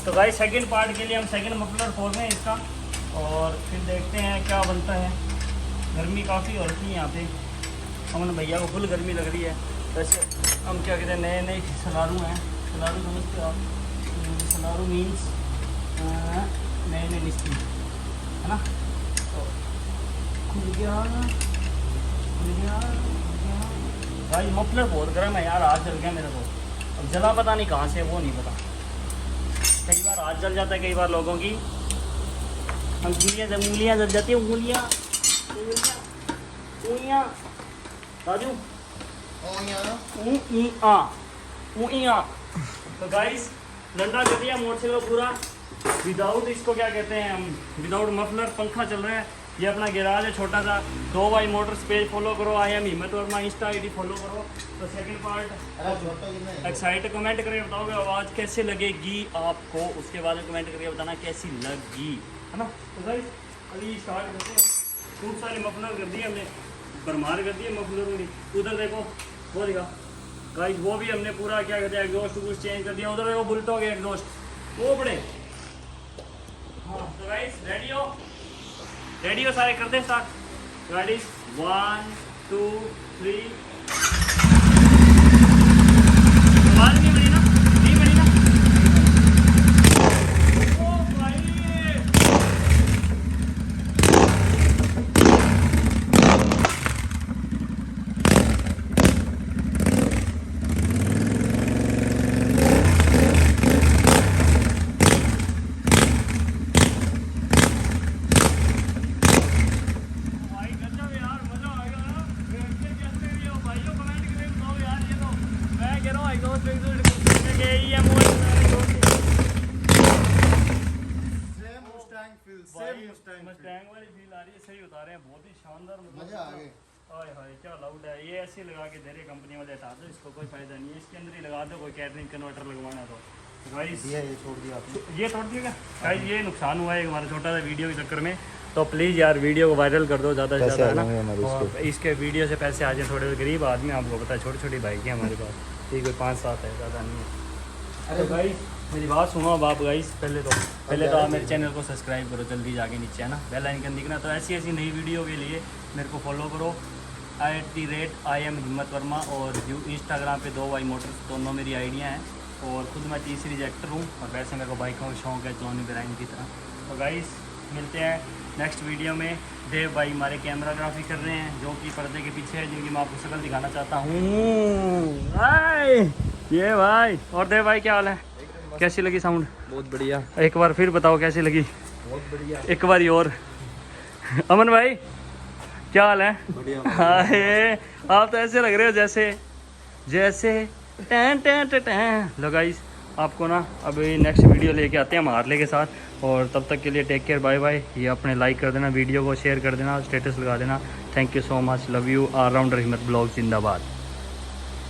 तो guys second part के लिए हम सेकंड मफलर खोल रहे हैं इसका, और फिर देखते हैं क्या बनता है। गर्मी काफ़ी हो रही है यहाँ पे, अमन भैया को फुल गर्मी लग रही है। वैसे हम क्या कहते हैं, नए नए सलारू हैं, सलारू समझते हो आप? सलारू मीन्स नए नए मिस्त्री है ना। तो खुल गया भाई, मफलर बहुत गर्म है यार, हाथ जल गया मेरे को। अब जला पता नहीं कहाँ से, वो नहीं पता। कई बार हाथ जल जाता है, कई बार लोगों की उंगलियाँ जल जाती है, उंगलियाँ राजू तो गाइस डंडा कर दिया मोटरसाइकिल पूरा विदाउट, इसको क्या कहते हैं हम, विदाउट मफलर। पंखा चल रहा है, ये अपना गैराज है छोटा सा। 2Y मोटर्स पेज फॉलो करो, आई एम हिम्मत वर्मा इंस्टा आईडी फॉलो करो। तो सेकंड पार्ट एक्साइट कमेंट करके बताओगे आवाज़ कैसे लगेगी आपको, उसके बाद में कमेंट करके बताना कैसी लगी, है ना। तो गाइस अभी स्टार्ट करते हैं। खूब सारे मफलर कर दिए हमने, भरमार कर दिए मफलरों की। उधर देखो वो दिखा गाइस, वो भी हमने पूरा क्या कहते हैं एग्जॉस्ट चेंज कर दिया। उधर देखो बुलटो के एग्जॉस्ट वो बड़े। हाँ तो गाइस रेडी हो सारे, करते हैं स्टार्ट। रेडी 1 2 3। आवाज नहीं बनी ना, नहीं बनी ना। ओ भाई मस्टैंग वाली फील आ रही है, सही बता रहे हैं, बहुत ही शानदार। मजा आ गया। हाय हाय क्या लाउड है ये, ऐसे लगा के दे रहे कंपनी वाले, हटा दो इसको, कोई फायदा नहीं है। इसके अंदर ही लगा दो, कोई कैटरिंग कन्वर्टर लगवाना तो गाइस ये छोड़ दिया आपने, ये तोड़ दिया क्या गाइस। ये नुकसान हुआ है हमारा छोटा सा वीडियो के चक्कर में, तो प्लीज़ यार वीडियो को वायरल कर दो ज़्यादा से ज़्यादा, है ना। और इसके वीडियो से पैसे आ जाए, थोड़े गरीब आदमी, आपको पता है छोटी छोटी बाइक है हमारे पास, ठीक है 5-7 है, ज़्यादा नहीं है। अरे गाइस मेरी बात सुनो अब आप गाइस, पहले तो आप मेरे चैनल को सब्सक्राइब करो जल्दी जाके, नीचे है ना बेल आइकन दिखना। तो ऐसी नई वीडियो के लिए मेरे को फॉलो करो @IM हिम्मत वर्मा, और इंस्टाग्राम पे 2Y मोटर्स, दोनों मेरी आइडियाँ हैं। और खुद मैं तीसरी एक्टर हूँ, और वैसे मेरे को बाइकों का शौक है चलाने ब्राइन की तरह। तो गाइस मिलते हैं नेक्स्ट वीडियो में। देव भाई हमारे कैमराग्राफी कर रहे हैं, जो कि पर्दे के पीछे है, जिनकी मैं आपको शक्ल दिखाना चाहता हूँ। ये भाई, और देव भाई क्या हाल है, कैसी लगी साउंड? बहुत बढ़िया। एक बार फिर बताओ कैसी लगी? बहुत बढ़िया। एक बार और अमन भाई क्या हाल है? बढ़िया। आप तो ऐसे लग रहे हो जैसे लो गाइस, आपको ना अभी नेक्स्ट वीडियो लेके आते हैं हम हार्ले के साथ, और तब तक के लिए टेक केयर, बाय बाय। ये अपने लाइक कर देना, वीडियो को शेयर कर देना, स्टेटस लगा देना। Thank you so much, love you, allrounder Himmat blog जिंदाबाद।